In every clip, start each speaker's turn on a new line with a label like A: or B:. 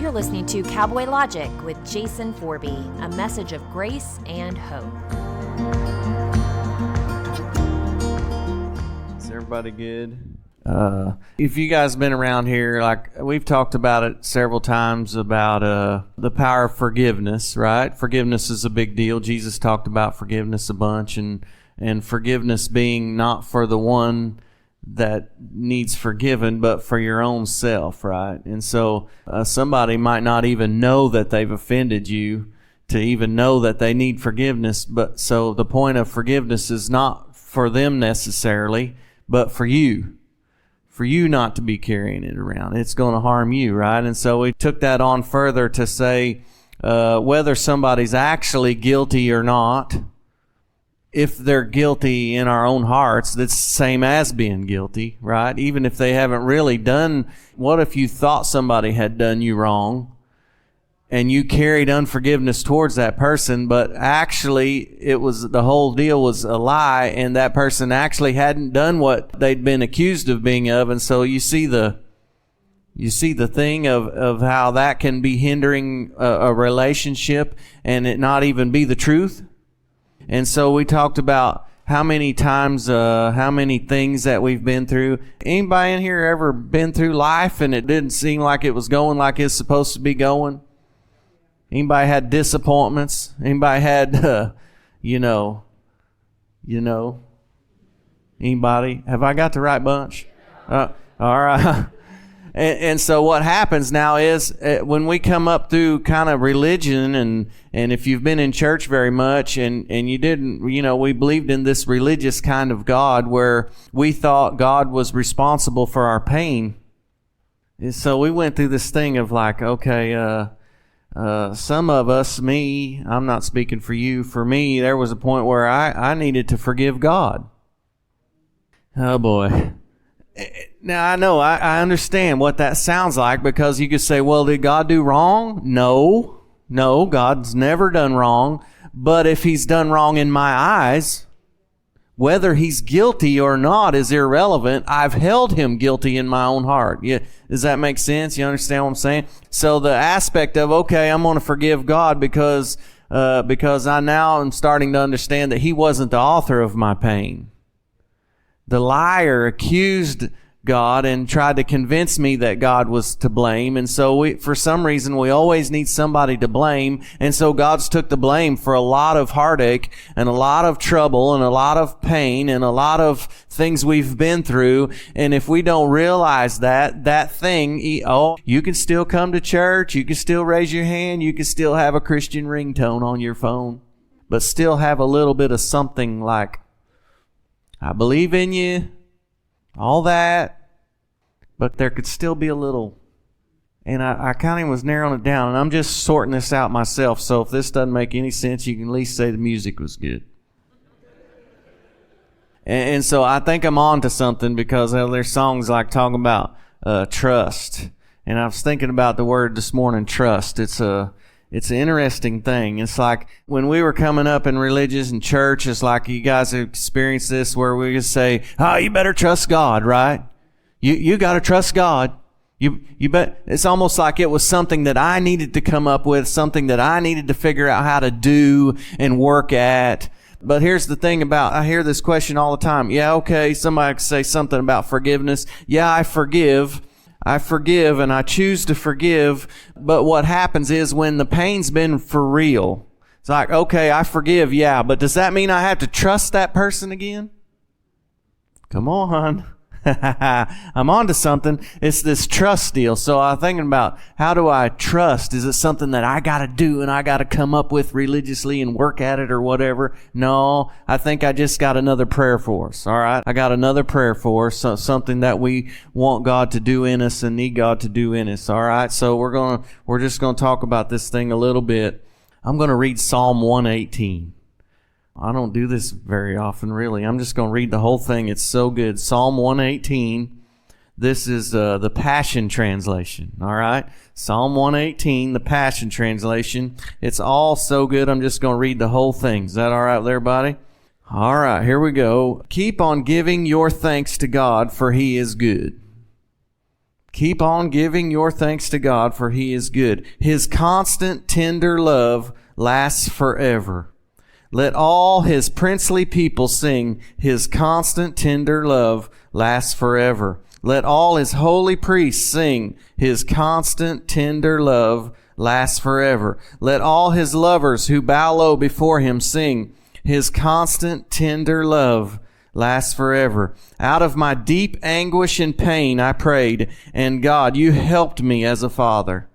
A: You're listening to Cowboy Logic with Jason Forby, a message of grace and hope.
B: Is everybody good? If you guys been around here, like we've talked about it several times about the power of forgiveness, right? Forgiveness is a big deal. Jesus talked about forgiveness a bunch, and forgiveness being not for the one that needs forgiven, but for your own self, right? And so somebody might not even know that they've offended you to even know that they need forgiveness. But so the point of forgiveness is not for them necessarily, but for you not to be carrying it around. It's going to harm you, right? And so we took that on further to say whether somebody's actually guilty or not. If they're guilty in our own hearts, that's the same as being guilty, right? Even if they haven't really done, what if you thought somebody had done you wrong and you carried unforgiveness towards that person, but actually the whole deal was a lie and that person actually hadn't done what they'd been accused of being of. And so you see the thing of how that can be hindering a relationship and it not even be the truth. And so we talked about how many times, how many things that we've been through. Anybody in here ever been through life and it didn't seem like it was going like it's supposed to be going? Anybody had disappointments? Anybody had, anybody? Have I got the right bunch? All right. And so what happens now is when we come up through kind of religion and if you've been in church very much and you didn't, we believed in this religious kind of God where we thought God was responsible for our pain. And so we went through this thing of like, okay, some of us, me, I'm not speaking for you. For me, there was a point where I needed to forgive God. Oh boy. Now, I know, I understand what that sounds like because you could say, well, did God do wrong? No, God's never done wrong. But if he's done wrong in my eyes, whether he's guilty or not is irrelevant. I've held him guilty in my own heart. Yeah, does that make sense? You understand what I'm saying? So the aspect of, okay, I'm going to forgive God because I now am starting to understand that he wasn't the author of my pain. The liar accused God and tried to convince me that God was to blame. And so for some reason, we always need somebody to blame. And so God's took the blame for a lot of heartache and a lot of trouble and a lot of pain and a lot of things we've been through. And if we don't realize that thing, you can still come to church. You can still raise your hand. You can still have a Christian ringtone on your phone, but still have a little bit of something like, I believe in you, all that, but there could still be a little, and I kind of was narrowing it down, and I'm just sorting this out myself, so if this doesn't make any sense, you can at least say the music was good. And so I think I'm on to something because there's songs like talking about trust, and I was thinking about the word this morning, trust. It's an interesting thing. It's like when we were coming up in religious and church, it's like you guys have experienced this where we just say, oh, you better trust God, right? You got to trust God. You bet. It's almost like it was something that I needed to come up with, something that I needed to figure out how to do and work at. But here's the thing I hear this question all the time. Yeah, okay, somebody could say something about forgiveness. Yeah, I forgive and I choose to forgive, but what happens is when the pain's been for real, it's like, okay, I forgive, yeah, but does that mean I have to trust that person again? Come on. I'm on to something. It's this trust deal. So I'm thinking about, how do I trust? Is it something that I got to do and I got to come up with religiously and work at it or whatever? No, I think I just got another prayer for us. All right. I got another prayer for us, something that we want God to do in us and need God to do in us. All right. So we're just going to talk about this thing a little bit. I'm going to read Psalm 118. I don't do this very often, really. I'm just going to read the whole thing. It's so good. Psalm 118. This is the Passion Translation, all right? Psalm 118, the Passion Translation. It's all so good, I'm just going to read the whole thing. Is that all right with everybody? All right, here we go. Keep on giving your thanks to God, for He is good. Keep on giving your thanks to God, for He is good. His constant, tender love lasts forever. Let all His princely people sing, His constant, tender love lasts forever. Let all His holy priests sing, His constant, tender love lasts forever. Let all His lovers who bow low before Him sing, His constant, tender love lasts forever. Out of my deep anguish and pain I prayed, and God, you helped me as a father.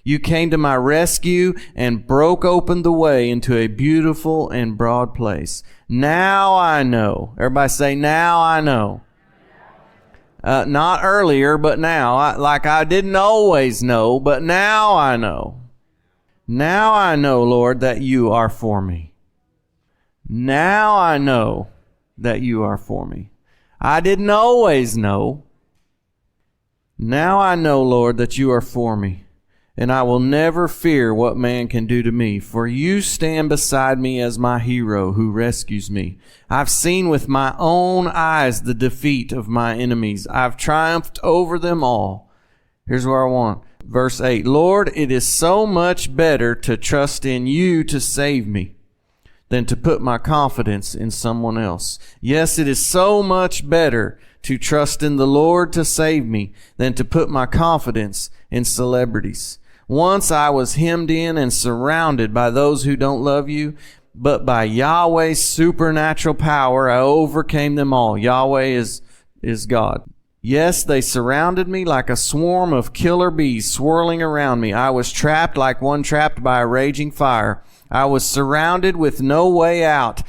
B: You came to my rescue and broke open the way into a beautiful and broad place. Now I know. Everybody say, now I know. Not earlier, but now. I didn't always know, but now I know. Now I know, Lord, that you are for me. Now I know that you are for me. I didn't always know. Now I know, Lord, that you are for me, and I will never fear what man can do to me, for you stand beside me as my hero who rescues me. I've seen with my own eyes the defeat of my enemies. I've triumphed over them all. Here's where I want. Verse 8, Lord, it is so much better to trust in you to save me than to put my confidence in someone else. Yes, it is so much better to trust in the Lord to save me than to put my confidence in celebrities. Once I was hemmed in and surrounded by those who don't love you, but by Yahweh's supernatural power, I overcame them all. Yahweh is God. Yes, they surrounded me like a swarm of killer bees swirling around me. I was trapped like one trapped by a raging fire. I was surrounded with no way out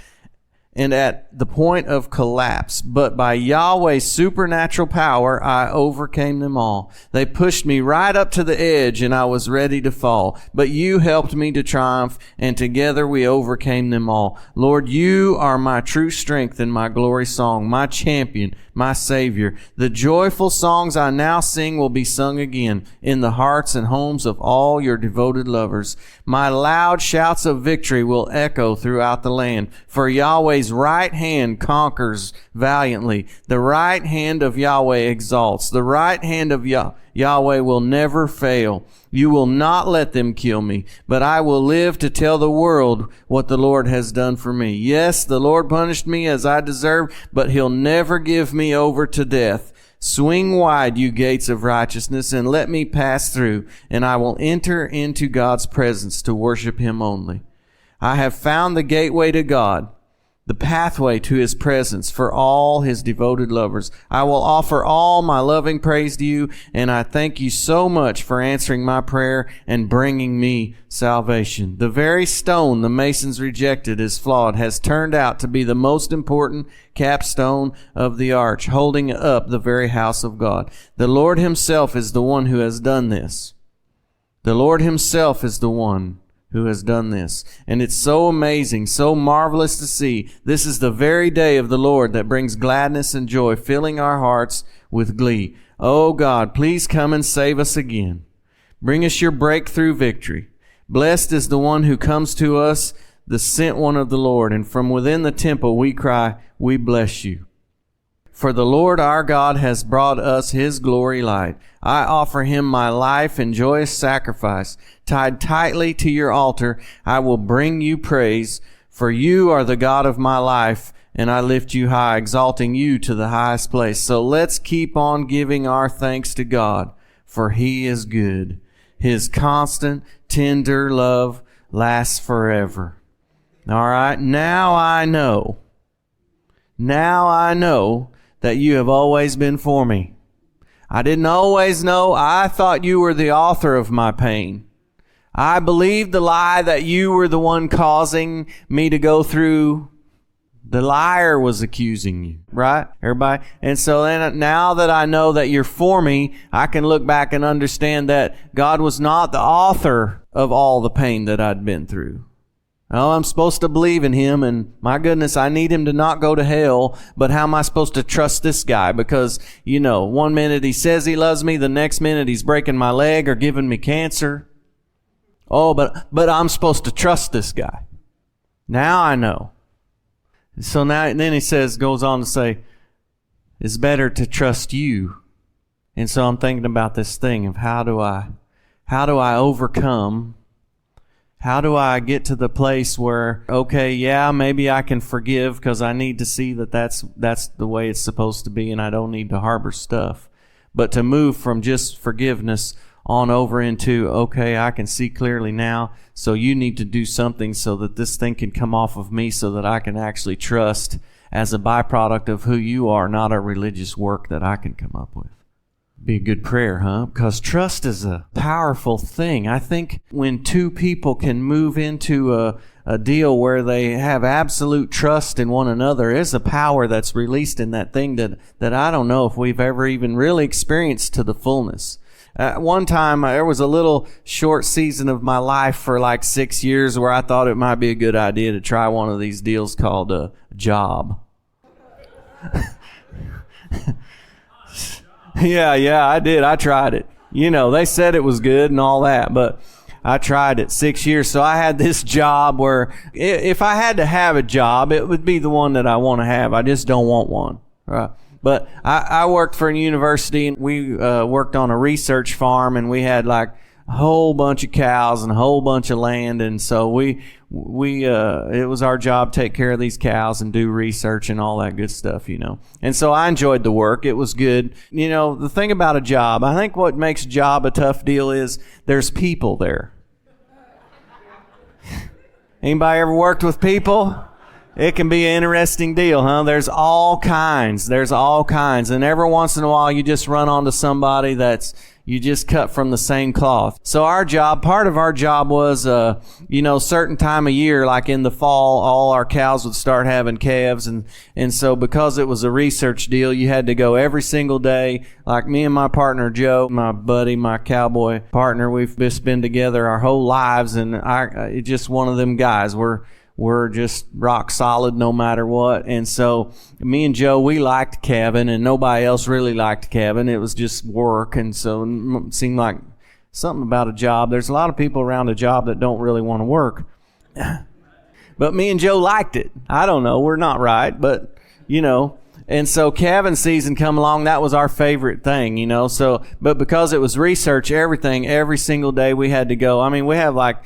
B: and at the point of collapse. But by Yahweh's supernatural power, I overcame them all. They pushed me right up to the edge and I was ready to fall. But you helped me to triumph, and together we overcame them all. Lord, you are my true strength and my glory song, my champion, my Savior. The joyful songs I now sing will be sung again in the hearts and homes of all your devoted lovers. My loud shouts of victory will echo throughout the land, for Yahweh's right hand conquers valiantly. The right hand of Yahweh exalts. The right hand of Yahweh will never fail. You will not let them kill me, but I will live to tell the world what the Lord has done for me. Yes, the Lord punished me as I deserved, but He'll never give me over to death. Swing wide, you gates of righteousness, and let me pass through, and I will enter into God's presence to worship Him only. I have found the gateway to God, the pathway to His presence for all His devoted lovers. I will offer all my loving praise to you, and I thank you so much for answering my prayer and bringing me salvation. The very stone the masons rejected as flawed has turned out to be the most important capstone of the arch, holding up the very house of God. The Lord Himself is the one who has done this. The Lord Himself is the one who has done this. And it's so amazing, so marvelous to see. This is the very day of the Lord that brings gladness and joy, filling our hearts with glee. Oh God, please come and save us again. Bring us your breakthrough victory. Blessed is the one who comes to us, the sent one of the Lord. And from within the temple we cry, we bless you. For the Lord our God has brought us His glory light. I offer Him my life and joyous sacrifice. Tied tightly to your altar, I will bring you praise. For you are the God of my life, and I lift you high, exalting you to the highest place. So let's keep on giving our thanks to God, for He is good. His constant, tender love lasts forever. All right, now I know that you have always been for me. I didn't always know. I thought you were the author of my pain. I believed the lie that you were the one causing me to go through. The liar was accusing you, right? Everybody? And so then now that I know that you're for me, I can look back and understand that God was not the author of all the pain that I'd been through. Oh, I'm supposed to believe in Him, and my goodness, I need Him to not go to hell, but how am I supposed to trust this guy? Because, one minute He says He loves me, the next minute He's breaking my leg or giving me cancer. Oh, but I'm supposed to trust this guy. Now I know. So now, then He goes on to say, it's better to trust you And so I'm thinking about this thing of how do I overcome? How do I get to the place where, okay, yeah, maybe I can forgive because I need to see that that's the way it's supposed to be and I don't need to harbor stuff. But to move from just forgiveness on over into, okay, I can see clearly now, so you need to do something so that this thing can come off of me so that I can actually trust as a byproduct of who you are, not a religious work that I can come up with. Be a good prayer, huh? Because trust is a powerful thing. I think when two people can move into a deal where they have absolute trust in one another, is a power that's released in that thing that I don't know if we've ever even really experienced to the fullness. One time, there was a little short season of my life for like 6 years where I thought it might be a good idea to try one of these deals called a job. Yeah, I did. I tried it. You know, they said it was good and all that, but I tried it 6 years. So I had this job where if I had to have a job, it would be the one that I want to have. I just don't want one. Right? But I worked for a university, and we worked on a research farm, and we had like a whole bunch of cows and a whole bunch of land, and so we it was our job to take care of these cows and do research and all that good stuff, you know. And so I enjoyed the work. It was good. You know, the thing about a job, I think what makes a job a tough deal is there's people there. Anybody ever worked with people? It can be an interesting deal, huh? There's all kinds. And every once in a while you just run onto somebody that's you just cut from the same cloth. So part of our job was, certain time of year, like in the fall, all our cows would start having calves. And so because it was a research deal, you had to go every single day. Like me and my partner, Joe, my buddy, my cowboy partner, we've just been together our whole lives. And it's just one of them guys. We're just rock solid no matter what. And so me and Joe, we liked calving, and nobody else really liked calving. It was just work. And so it seemed like something about a job. There's a lot of people around a job that don't really want to work. But me and Joe liked it. I don't know. We're not right, but, you know. And so calving season come along, that was our favorite thing, you know. So, but because it was research, everything, every single day we had to go. I mean, we have like,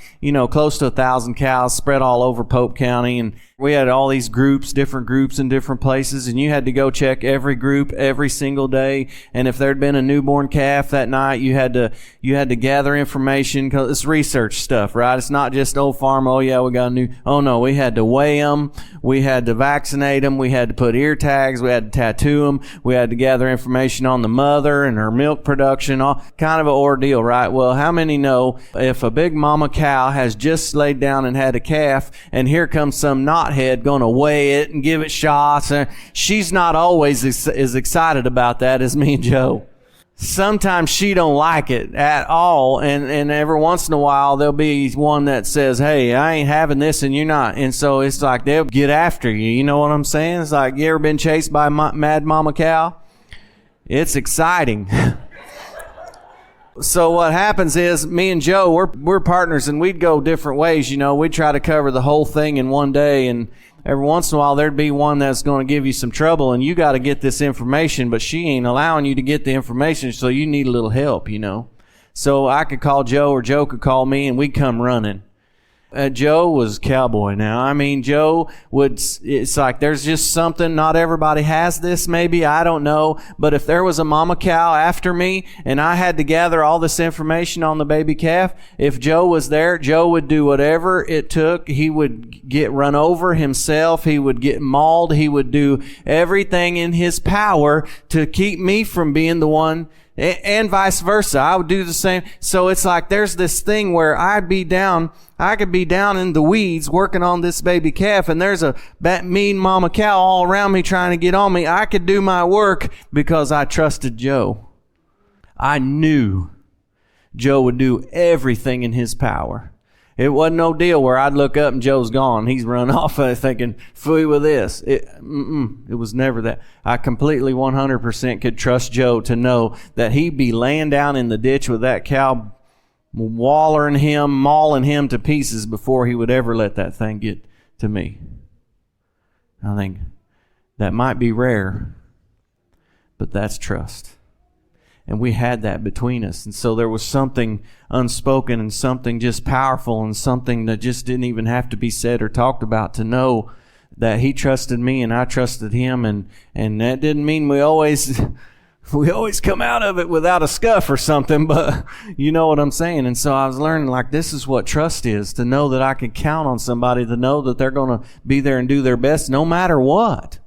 B: close to 1,000 cows spread all over Pope County, and we had all these different groups in different places, and you had to go check every group every single day. And if there'd been a newborn calf that night, you had to gather information, because it's research stuff, right? It's not just farm. Oh yeah, we got a new. Oh no, we had to weigh them, we had to vaccinate them, we had to put ear tags, we had to tattoo them, we had to gather information on the mother and her milk production, all kind of an ordeal, right? Well, how many know if a big mama cow has just laid down and had a calf, and here comes some knothead going to weigh it and give it shots, and she's not always as excited about that as me and Joe. Sometimes she don't like it at all, and every once in a while there'll be one that says, hey, I ain't having this and you're not. And so it's like they'll get after you. You know what I'm saying? It's like, you ever been chased by a mad mama cow? It's exciting. So what happens is me and Joe, we're partners, and we'd go different ways. We'd try to cover the whole thing in one day, and every once in a while there'd be one that's going to give you some trouble, and you got to get this information, but she ain't allowing you to get the information, so you need a little help, So I could call Joe, or Joe could call me, and we'd come running. Joe was cowboy now. I mean, Joe it's like there's just something, not everybody has this maybe, I don't know, but if there was a mama cow after me and I had to gather all this information on the baby calf, if Joe was there, Joe would do whatever it took. He would get run over himself. He would get mauled. He would do everything in his power to keep me from being the one, and vice versa. I would do the same. So it's like there's this thing where I could be down in the weeds working on this baby calf, and there's a mean mama cow all around me trying to get on me. I could do my work because I trusted Joe. I knew Joe would do everything in his power. It wasn't no deal where I'd look up and Joe's gone. He's run off thinking, phooey with this. It was never that. I completely 100% could trust Joe to know that he'd be laying down in the ditch with that cow wallering him, mauling him to pieces before he would ever let that thing get to me. I think that might be rare, but that's trust. And we had that between us. And so there was something unspoken and something just powerful and something that just didn't even have to be said or talked about to know that he trusted me and I trusted him. And that didn't mean we always come out of it without a scuff or something, but you know what I'm saying. And so I was learning, like, this is what trust is, to know that I can count on somebody, to know that they're going to be there and do their best no matter what.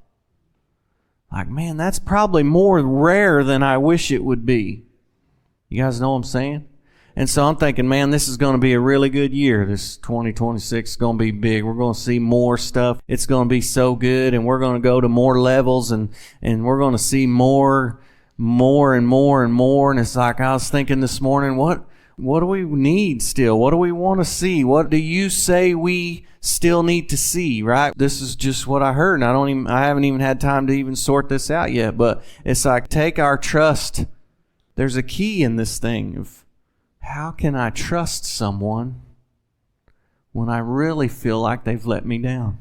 B: Like, man, that's probably more rare than I wish it would be. You guys know what I'm saying? And so I'm thinking, man, this is going to be a really good year. This 2026 is going to be big. We're going to see more stuff. It's going to be so good, and we're going to go to more levels, and we're going to see more and more and more. And it's like, I was thinking this morning, what do we need still? What do we want to see? What do you say we still need to see, right? This is just what I heard, and I haven't even had time to even sort this out yet, but it's like, take our trust. There's a key in this thing of how can I trust someone when I really feel like they've let me down?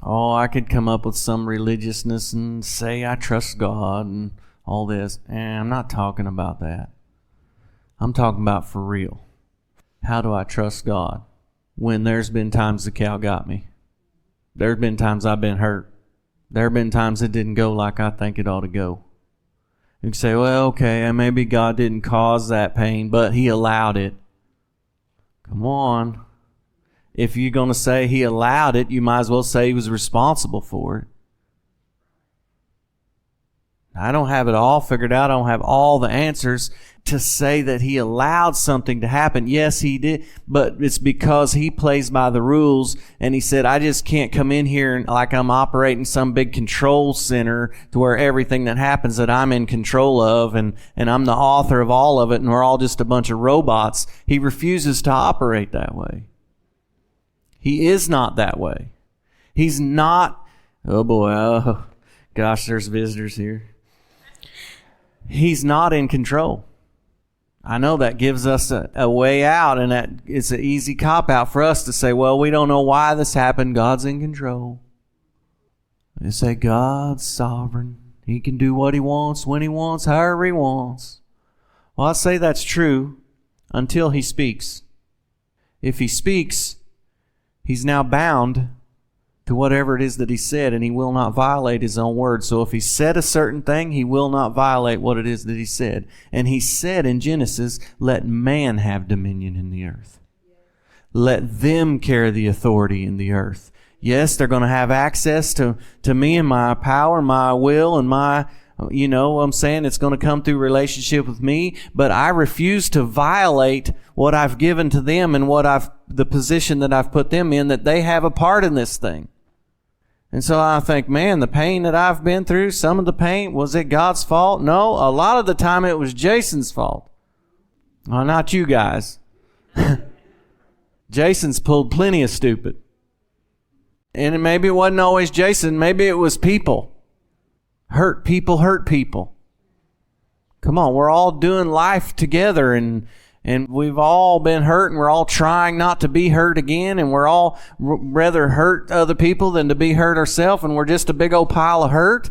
B: Oh, I could come up with some religiousness and say I trust God and all this, and I'm not talking about that. I'm talking about for real. How do I trust God when there's been times the cow got me? There's been times I've been hurt. There have been times it didn't go like I think it ought to go. You can say, well, okay, maybe God didn't cause that pain, but he allowed it. Come on. If you're going to say he allowed it, you might as well say he was responsible for it. I don't have it all figured out. I don't have all the answers to say that he allowed something to happen. Yes, he did, but it's because he plays by the rules, and he said, I just can't come in here and like I'm operating some big control center to where everything that happens that I'm in control of, and I'm the author of all of it, and we're all just a bunch of robots. He refuses to operate that way. He is not that way. He's not, oh boy, oh gosh, there's visitors here. He's not in control. I know that gives us a way out, and that it's an easy cop-out for us to say, well, we don't know why this happened. God's in control. They say God's sovereign. He can do what he wants, when he wants, however he wants. Well, I say that's true until he speaks. If he speaks, he's now bound to whatever it is that he said, and he will not violate his own word. So if he said a certain thing, he will not violate what it is that he said. And he said in Genesis, let man have dominion in the earth. Let them carry the authority in the earth. Yes, they're going to have access to me and my power, my will, and my, you know what I'm saying? It's going to come through relationship with me, but I refuse to violate what I've given to them and the position that I've put them in, that they have a part in this thing. And so I think, man, the pain that I've been through, some of the pain, was it God's fault? No, a lot of the time it was Jason's fault. Well, not you guys. Jason's pulled plenty of stupid. And maybe it wasn't always Jason. Maybe it was people. Hurt people. Come on, we're all doing life together, and we've all been hurt, and we're all trying not to be hurt again, and we're all rather hurt other people than to be hurt ourselves, and we're just a big old pile of hurt.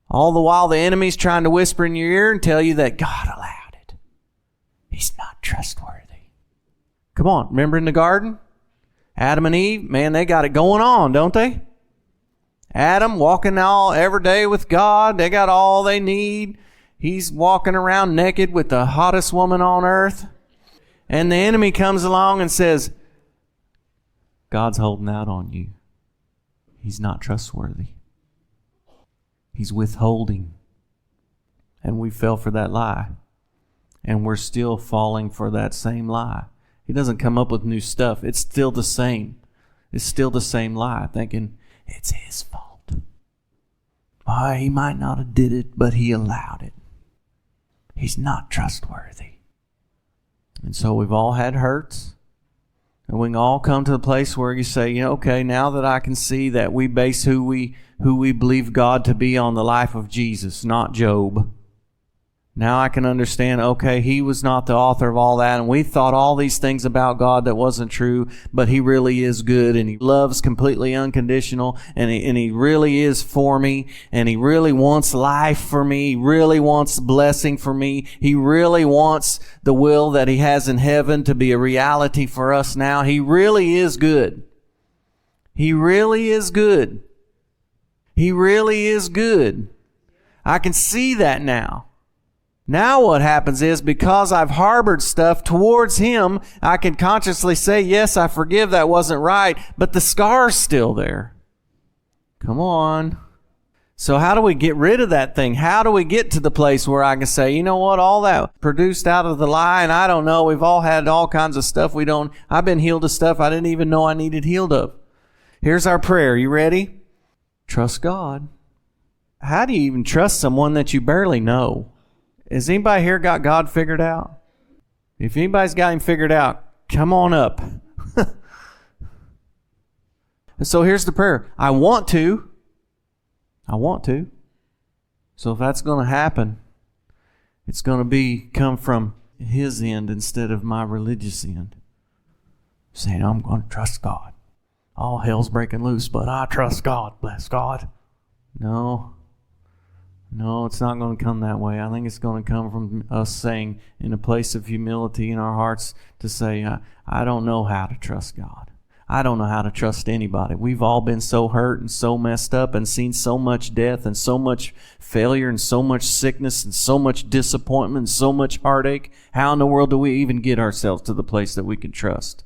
B: All the while the enemy's trying to whisper in your ear and tell you that God allowed it. He's not trustworthy. Come on, remember in the garden? Adam and Eve, man, they got it going on, don't they? Adam walking every day with God. They got all they need. He's walking around naked with the hottest woman on earth. And the enemy comes along and says, God's holding out on you. He's not trustworthy. He's withholding. And we fell for that lie. And we're still falling for that same lie. He doesn't come up with new stuff. It's still the same. It's still the same lie, thinking it's his fault. He might not have did it, but he allowed it. He's not trustworthy. And so we've all had hurts. And we can all come to the place where you say, okay, now that I can see that we base who we believe God to be on the life of Jesus, not Job. Now I can understand, okay, he was not the author of all that, and we thought all these things about God that wasn't true, but he really is good, and he loves completely unconditional, and he really is for me, and he really wants life for me, he really wants blessing for me, he really wants the will that he has in heaven to be a reality for us now. He really is good. He really is good. He really is good. I can see that now. Now what happens is, because I've harbored stuff towards him, I can consciously say, yes, I forgive, that wasn't right, but the scar's still there. Come on. So how do we get rid of that thing? How do we get to the place where I can say, you know what, all that produced out of the lie, and I don't know, we've all had all kinds of stuff I've been healed of stuff I didn't even know I needed healed of. Here's our prayer. You ready? Trust God. How do you even trust someone that you barely know? Has anybody here got God figured out? If anybody's got him figured out, come on up. So here's the prayer. I want to. So if that's going to happen, it's going to come from his end instead of my religious end. Saying, I'm going to trust God. All hell's breaking loose, but I trust God. Bless God. No, it's not going to come that way. I think it's going to come from us saying, in a place of humility in our hearts, to say, I don't know how to trust God. I don't know how to trust anybody. We've all been so hurt and so messed up and seen so much death and so much failure and so much sickness and so much disappointment and so much heartache. How in the world do we even get ourselves to the place that we can trust?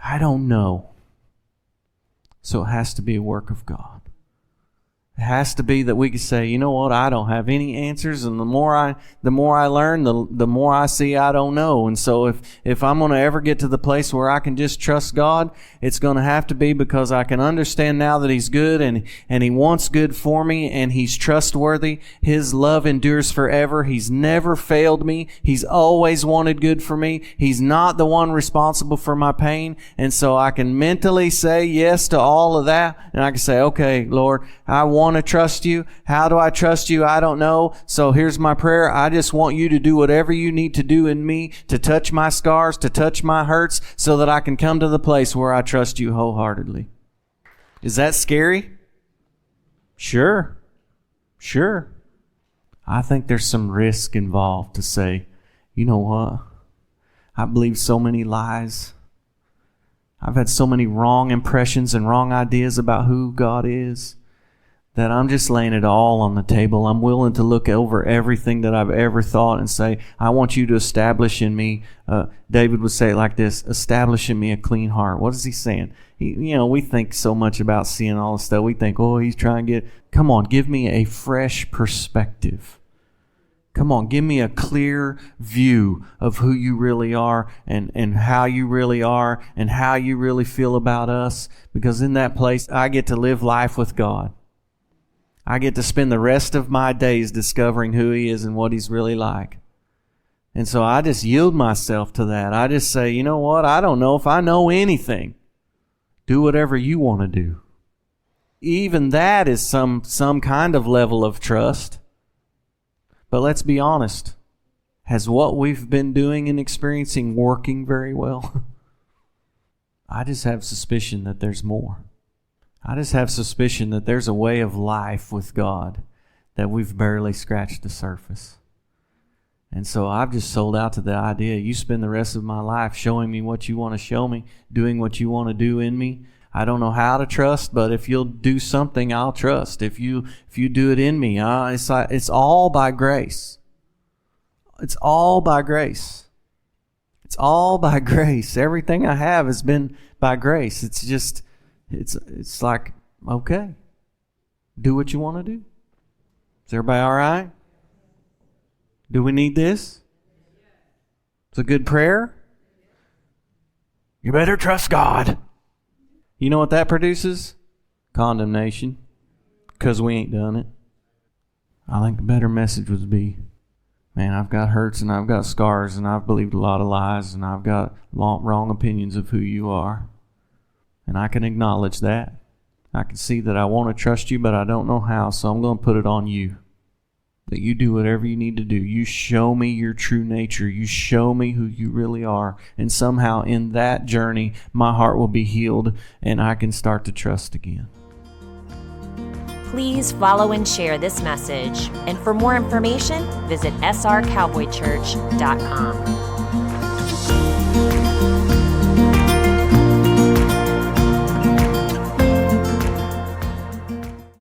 B: I don't know. So it has to be a work of God. It has to be that we can say, you know what, I don't have any answers, and the more I learn, the more I see I don't know. And so if I'm going to ever get to the place where I can just trust God, it's going to have to be because I can understand now that he's good and he wants good for me, and he's trustworthy. His love endures forever. He's never failed me. He's always wanted good for me. He's not the one responsible for my pain. And so I can mentally say yes to all of that, and I can say, okay, Lord, I want to trust you. How do I trust you? I don't know. So here's my prayer. I just want you to do whatever you need to do in me to touch my scars, to touch my hurts, so that I can come to the place where I trust you wholeheartedly. Is that scary? Sure. I think there's some risk involved to say, you know what? I believe so many lies. I've had so many wrong impressions and wrong ideas about who God is, that I'm just laying it all on the table. I'm willing to look over everything that I've ever thought and say, I want you to establish in me, David would say it like this, establish in me a clean heart. What is he saying? We think so much about seeing all this stuff. We think, he's trying to come on, give me a fresh perspective. Come on, give me a clear view of who you really are and how you really are and how you really feel about us. Because in that place, I get to live life with God. I get to spend the rest of my days discovering who he is and what he's really like. And so I just yield myself to that. I just say, you know what? I don't know if I know anything. Do whatever you want to do. Even that is some kind of level of trust. But let's be honest. Has what we've been doing and experiencing working very well? I just have suspicion that there's more. I just have suspicion that there's a way of life with God that we've barely scratched the surface. And so I've just sold out to the idea, you spend the rest of my life showing me what you want to show me, doing what you want to do in me. I don't know how to trust, but if you'll do something, I'll trust. If you do it in me, it's all by grace. It's all by grace. It's all by grace. Everything I have has been by grace. It's just... It's like, okay, do what you want to do. Is everybody all right? Do we need this? It's a good prayer. You better trust God. You know what that produces? Condemnation. Because we ain't done it. I think the better message would be, man, I've got hurts and I've got scars and I've believed a lot of lies and I've got wrong opinions of who you are. And I can acknowledge that. I can see that I want to trust you, but I don't know how, so I'm going to put it on you. that you do whatever you need to do. You show me your true nature. You show me who you really are. And somehow in that journey, my heart will be healed and I can start to trust again.
A: Please follow and share this message. And for more information, visit srcowboychurch.com.